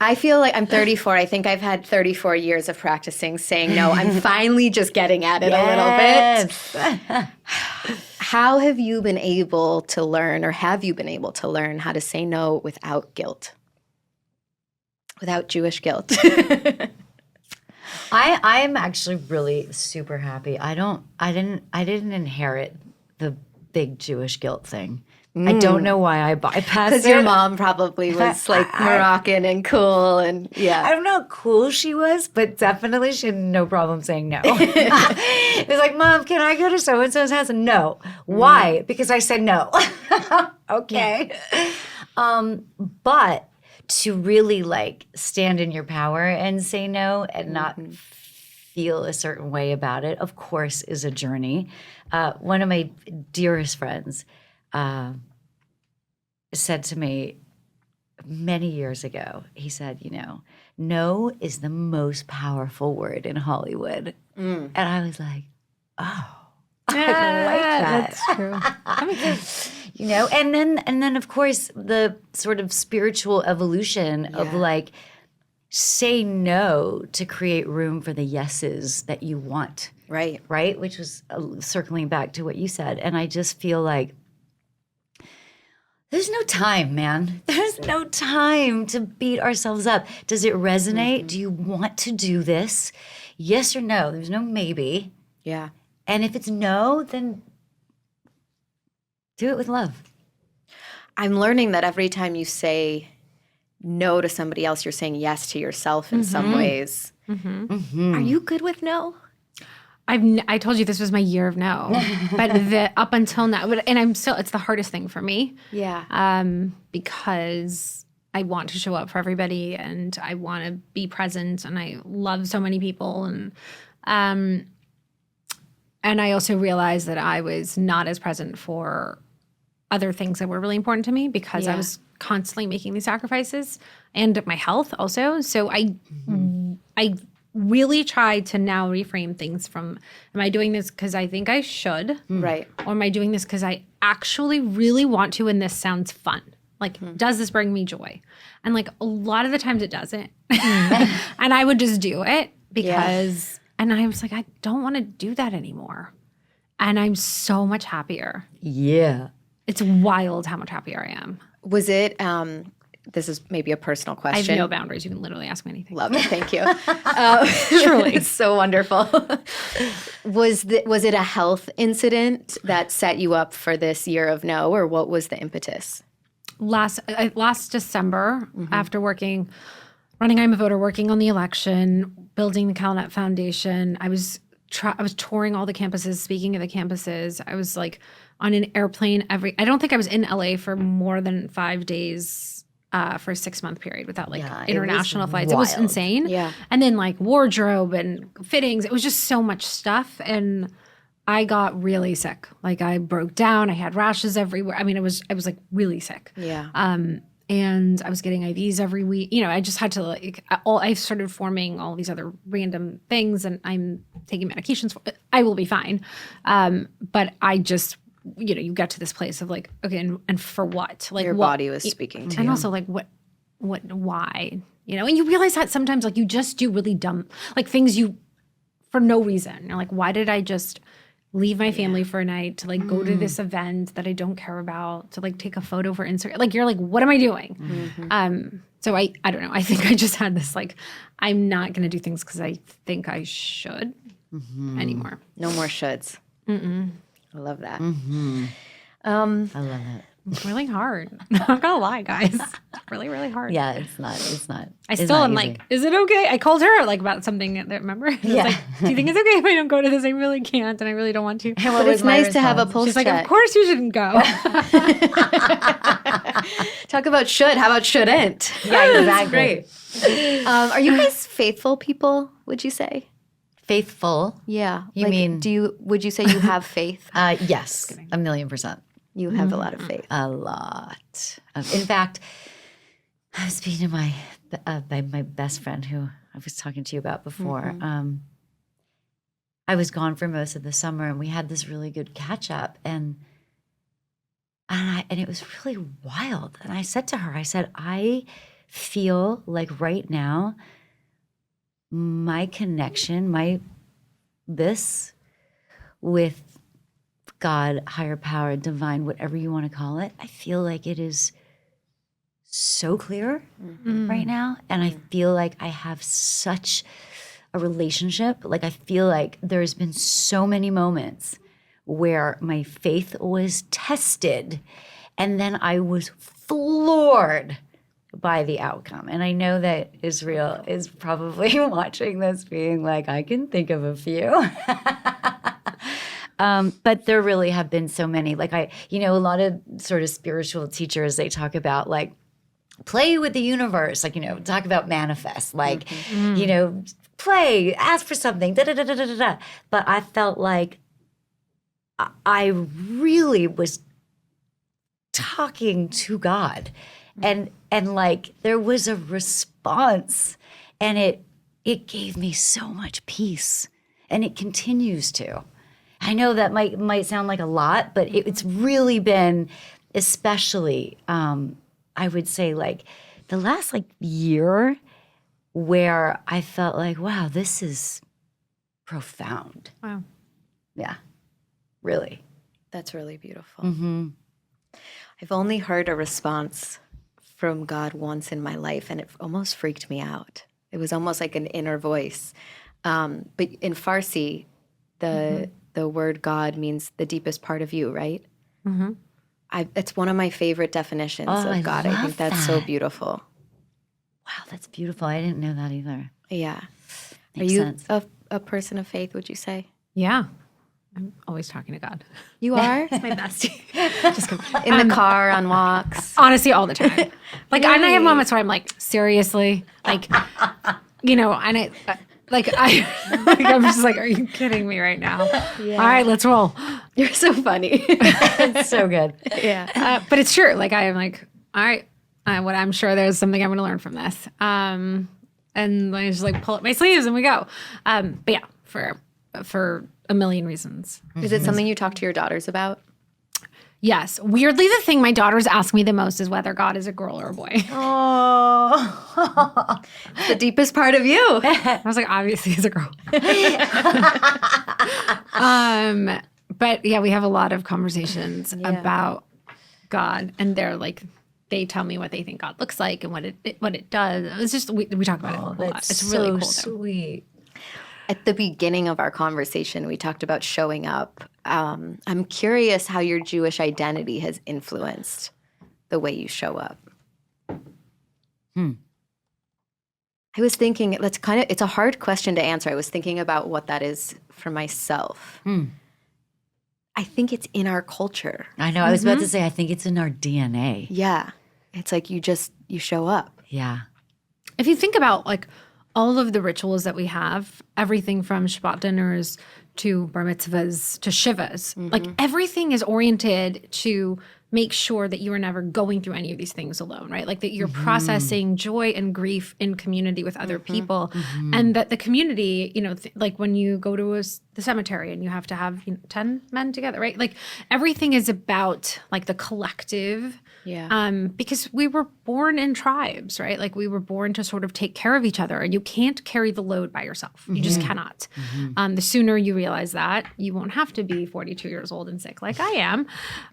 I feel like I'm 34. I think I've had 34 years of practicing saying no. I'm finally just getting at it a little bit. How have you been able to learn, or have you been able to learn how to say no without guilt? Without Jewish guilt? I am actually really super happy. I didn't inherit the big Jewish guilt thing. I don't know why I bypassed it. Because your mom probably was like Moroccan and cool, and I don't know how cool she was, but definitely she had no problem saying no. It was like, Mom, can I go to so-and-so's house? No. Why? Because I said no. Okay. But to really like stand in your power and say no and not feel a certain way about it, of course, is a journey. One of my dearest friends said to me many years ago, he said, no is the most powerful word in Hollywood. And I was like, oh, I like that. That's true. And then of course the sort of spiritual evolution of like, say no to create room for the yeses that you want. right. Right? Which was circling back to what you said. And I just feel like there's no time, man. There's no time to beat ourselves up. Does it resonate? Do you want to do this? Yes or no? There's no maybe. Yeah. And if it's no, then do it with love. I'm learning that every time you say no to somebody else, you're saying yes to yourself in some ways. Are you good with no? I told you this was my year of no, but up until now, and I'm still, it's the hardest thing for me. Yeah. Because I want to show up for everybody and I want to be present and I love so many people. And I also realized that I was not as present for other things that were really important to me because I was constantly making these sacrifices and my health also. So I really try to now reframe things from, am I doing this because I think I should? Right. Or am I doing this because I actually really want to and this sounds fun? Like, does this bring me joy? And like a lot of the times it doesn't. And I would just do it because, and I was like, I don't want to do that anymore. And I'm so much happier. Yeah. It's wild how much happier I am. Was it, this is maybe a personal I question. have no boundaries. You can literally ask me anything. Love it. Thank you. Truly. It's so wonderful. Was it a health incident that set you up for this year of no, or what was the impetus? Last December, after running I'm a Voter, working on the election, building the CalNet Foundation, I was touring all the campuses, speaking at the campuses. I was like on an airplane I don't think I was in LA for more than 5 days for a 6-month period without like international flights. It was insane. Yeah. And then like wardrobe and fittings. It was just so much stuff. And I got really sick. Like I broke down. I had rashes everywhere. I mean, I was like really sick. Yeah. And I was getting IVs every week. You know, I just had to like, I started forming all these other random things and I'm taking medications for it. I will be fine. But I just, you know, you get to this place of like, okay, and for what? Like Your body was speaking to you. And also like why? You know, and you realize that sometimes like you just do really dumb, like things for no reason. You're like, why did I just leave my family for a night to like go to this event that I don't care about, to like take a photo for Instagram? Like you're like, what am I doing? So I don't know. I think I just had this like, I'm not going to do things because I think I should anymore. No more shoulds. I love that. I love it. It's really hard. I'm not gonna lie, guys. It's really, really hard. Yeah, it's not. I still am like, is it okay? I called her like about something that remember? I was like, do you think it's okay if I don't go to this? I really can't, and I really don't want to. But it's nice to have a pulse She's like, check. of course you shouldn't go. Talk about should. How about shouldn't? Yeah, exactly. Great. Are you guys faithful people, would you say? Faithful. Yeah. You mean- would you say you have faith? Yes, 1,000,000%. You have a lot of faith. A lot. In fact, I was speaking to my best friend who I was talking to you about before. I was gone for most of the summer, and we had this really good catch up, and it was really wild. And I said to her, I feel like right now, my connection, this with God, higher power, divine, whatever you want to call it, I feel like it is so clear right now. And I feel like I have such a relationship. Like I feel like there's been so many moments where my faith was tested and then I was floored by the outcome. And I know that Israel is probably watching this being like, I can think of a few. But there really have been so many. Like a lot of sort of spiritual teachers, they talk about like play with the universe, like, talk about manifest, like, play, ask for something, da da da da da da. But I felt like I really was talking to God, and like there was a response, and it gave me so much peace, and it continues to. I know that might sound like a lot, but it's really been, especially, I would say like the last like year where I felt like, wow, this is profound. Wow. Yeah, really. That's really beautiful. I've only heard a response from God once in my life, and it almost freaked me out. It was almost like an inner voice. But in Farsi, the word God means the deepest part of you, right? It's one of my favorite definitions of God. I think that's so beautiful. Wow, that's beautiful. I didn't know that either. Yeah. Makes Are you sense. a person of faith, would you say? Yeah. I'm always talking to God. You are? My bestie. Just kidding. In the car, on walks. Honestly, all the time. Like, and I have moments where I'm like, seriously? Like, you know, and I'm just like, are you kidding me right now? Yeah. All right, let's roll. You're so funny. It's so good. Yeah. But it's true. Like, I am like, all right, what I'm sure there's something I'm going to learn from this. And I just like pull up my sleeves and we go. But yeah, for a million reasons. Is it something you talk to your daughters about? Yes. Weirdly, the thing my daughters ask me the most is whether God is a girl or a boy. Oh. The deepest part of you. I was like, obviously he's a girl. But yeah, we have a lot of conversations about God, and they tell me what they think God looks like and what it does. It's just we talk about it a lot. It's really cool. Sweet. At the beginning of our conversation, we talked about showing up. I'm curious how your Jewish identity has influenced the way you show up. I was thinking, it's a hard question to answer. I was thinking about what that is for myself. I think it's in our culture. I know. I was about to say, I think it's in our DNA. Yeah. It's like you show up. Yeah. If you think about like all of the rituals that we have, everything from Shabbat dinners to bar mitzvahs to shivas, like everything is oriented to make sure that you are never going through any of these things alone, right? Like that you're processing joy and grief in community with other people, and that the community, you know, like when you go to the cemetery and you have to have 10 men together, right? Like everything is about like the collective. Yeah. Because we were born in tribes, right? Like we were born to sort of take care of each other, and you can't carry the load by yourself. You just cannot. The sooner you realize that, you won't have to be 42 years old and sick like I am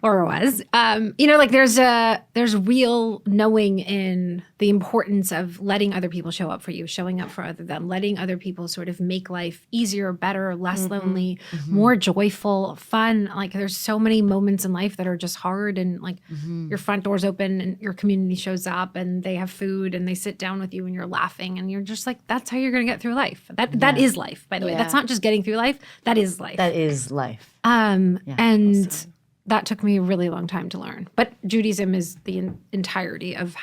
or was. Like there's real knowing in the importance of letting other people show up for you, showing up for them, letting other people sort of make life easier, better, less lonely, more joyful, fun. Like there's so many moments in life that are just hard, and like your front doors open and your community shows up and they have food and they sit down with you and you're laughing and you're just like, that's how you're going to get through life. That is life, by the way. That's not just getting through life. That is life. That is life. And that took me a really long time to learn. But Judaism is the entirety of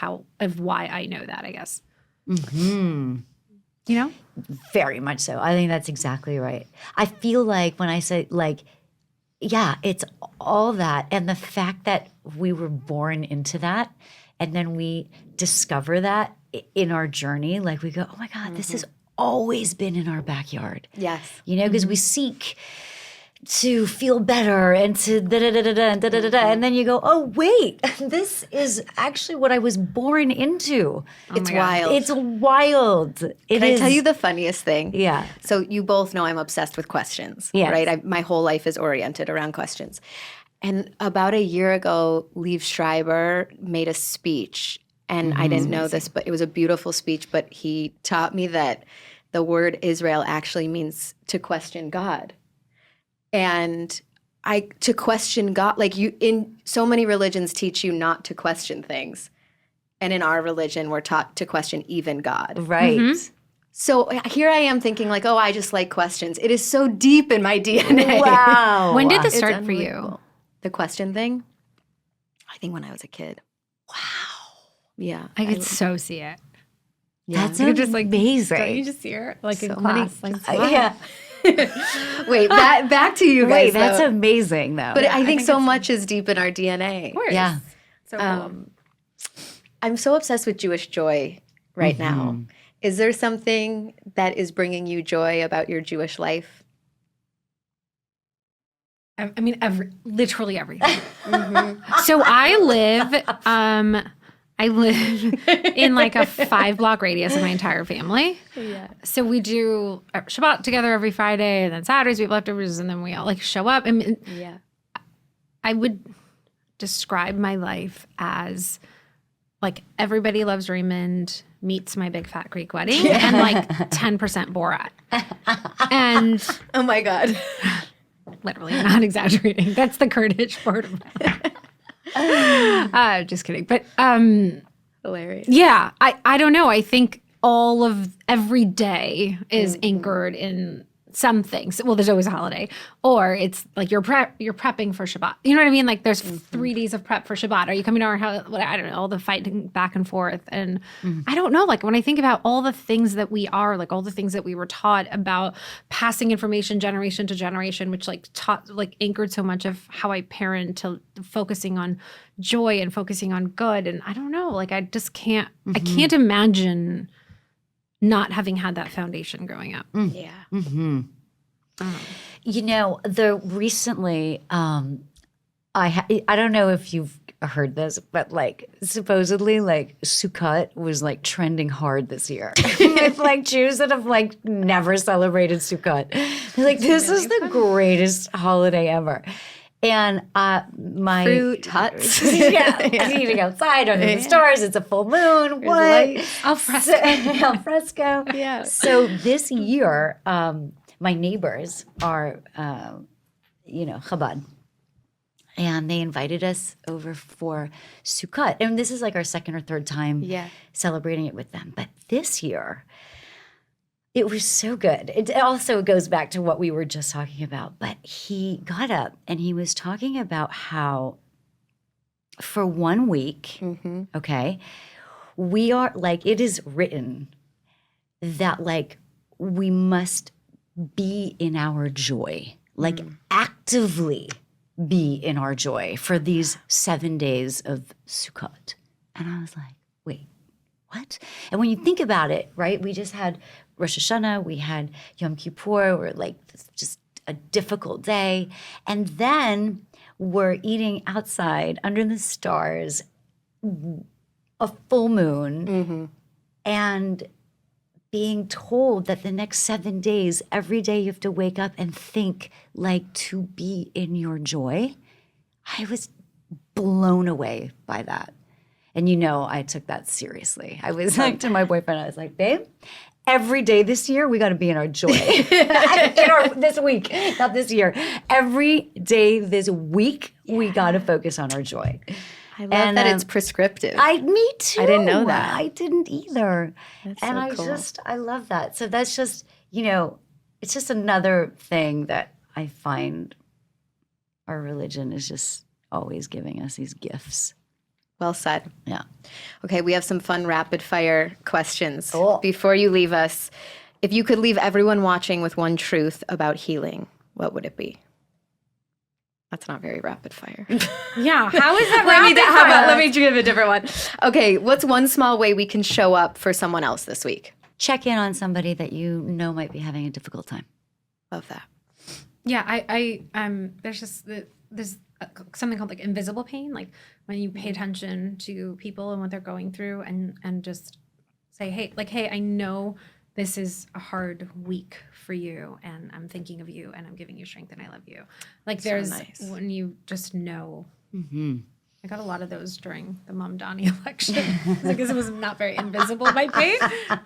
why I know that, I guess. You know? Very much so. I think that's exactly right. I feel like when I say like, yeah, it's all that. And the fact that we were born into that, and then we discover that in our journey, like we go, oh my God, this has always been in our backyard. Yes. You know, because we seek to feel better and to da-da-da-da-da, and then you go, oh, wait, this is actually what I was born into. It's wild. It's wild. Can I tell you the funniest thing? Yeah. So you both know I'm obsessed with questions, right? My whole life is oriented around questions. And about a year ago, Liev Schreiber made a speech, and I didn't know this, but it was a beautiful speech, but he taught me that the word Israel actually means to question God. And to question God, like in so many religions teach you not to question things. And in our religion, we're taught to question even God. Right. So here I am thinking like, oh, I just like questions. It is so deep in my DNA. Wow. When did this It's start for you? unbelievable. The question thing? I think when I was a kid. Wow. Yeah. I could so see it. That's You could just like amazing. Don't you just see her like in So class? many- Like, Yeah. Wait, back to you guys. Wait, that's though. amazing though. But I think so much is deep in our DNA. yeah. so cool. I'm so obsessed with Jewish joy right now. Is there something that is bringing you joy about your Jewish life? I mean, literally everything. So I live in like a 5-block radius of my entire family. Yeah. So we do Shabbat together every Friday, and then Saturdays we have leftovers, and then we all like show up. I mean, Yeah. I would describe my life as like everybody loves Raymond meets my big fat Greek wedding, and like 10% Borat. And Oh my God. literally, I'm not exaggerating. That's the Kurdish part of my life. Just kidding. But Hilarious. Yeah, I don't know. I think all of every day is anchored in some things. Well, there's always a holiday, or it's like you're prepping for Shabbat. You know what I mean? Like there's 3 days of prep for Shabbat. Are you coming to our house? I don't know. All the fighting back and forth, and I don't know. Like when I think about all the things that we are, like all the things that we were taught about passing information generation to generation, which anchored so much of how I parent, to focusing on joy and focusing on good. And I don't know. Like I just can't. I can't imagine not having had that foundation growing up. Yeah. You know, recently, I don't know if you've heard this, but like supposedly like Sukkot was like trending hard this year. With like Jews that have like never celebrated Sukkot. They're like, this is the greatest holiday ever. And my Fruit huts. Eating outside under the stars. It's a full moon. What? Al fresco. Al fresco. Yeah. So this year, my neighbors are, Chabad. And they invited us over for Sukkot. And this is like our second or third time celebrating it with them. But this year, it was so good. It also goes back to what we were just talking about. But he got up and he was talking about how for 1 week, okay, we are like, it is written that like we must be in our joy, like actively be in our joy for these 7 days of Sukkot. And I was like, wait, what? And when you think about it, right, we just had Rosh Hashanah, we had Yom Kippur, we're like just a difficult day. And then we're eating outside under the stars, a full moon, and being told that the next 7 days, every day you have to wake up and think like to be in your joy. I was blown away by that. And you know, I took that seriously. I was like to my boyfriend, I was like, babe, every day this year, we got to be in our joy. This week, not this year. Every day this week, we got to focus on our joy. I love that it's prescriptive. Me too. I didn't know that. I didn't either. That's and so cool. I love that. So that's just, it's just another thing that I find our religion is just always giving us these gifts. Well said. Yeah. Okay, we have some fun rapid fire questions. Cool. Before you leave us, if you could leave everyone watching with one truth about healing, what would it be? That's not very rapid fire. Yeah, how is that Let me give a different one. Okay, what's one small way we can show up for someone else this week? Check in on somebody that you know might be having a difficult time. Love that. Yeah, there's something called like invisible pain, like when you pay attention to people and what they're going through, and just say, hey, I know this is a hard week for you, and I'm thinking of you, and I'm giving you strength, and I love you. Like there's when you just know. I got a lot of those during the Mandana election because it was not very invisible, my pain,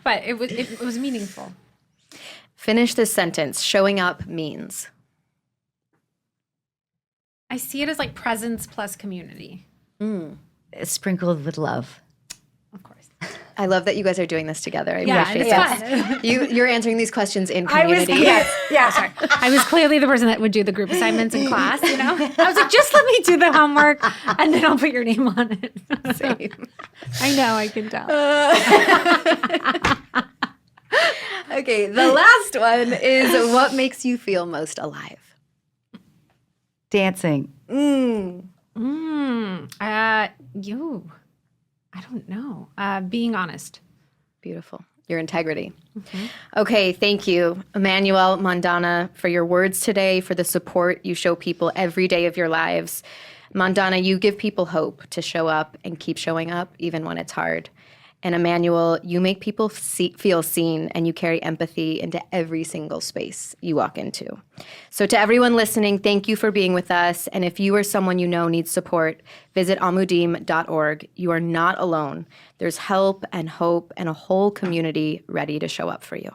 but it was meaningful. Finish this sentence. Showing up means. I see it as like presence plus community. It's sprinkled with love. Of course. I love that you guys are doing this together. I Yeah, appreciate it's it. You're answering these questions in community. Sorry. I was clearly the person that would do the group assignments in class, I was like, just let me do the homework and then I'll put your name on it. Same. I know, I can tell. Okay, the last one is what makes you feel most alive? Dancing. I don't know. Being honest. Beautiful. Your integrity. Okay, thank you, Emmanuelle, Mandana, for your words today, for the support you show people every day of your lives. Mandana, you give people hope to show up and keep showing up even when it's hard. And Emmanuelle, you make people feel seen, and you carry empathy into every single space you walk into. So to everyone listening, thank you for being with us. And if you or someone you know needs support, visit amudim.org. You are not alone. There's help and hope and a whole community ready to show up for you.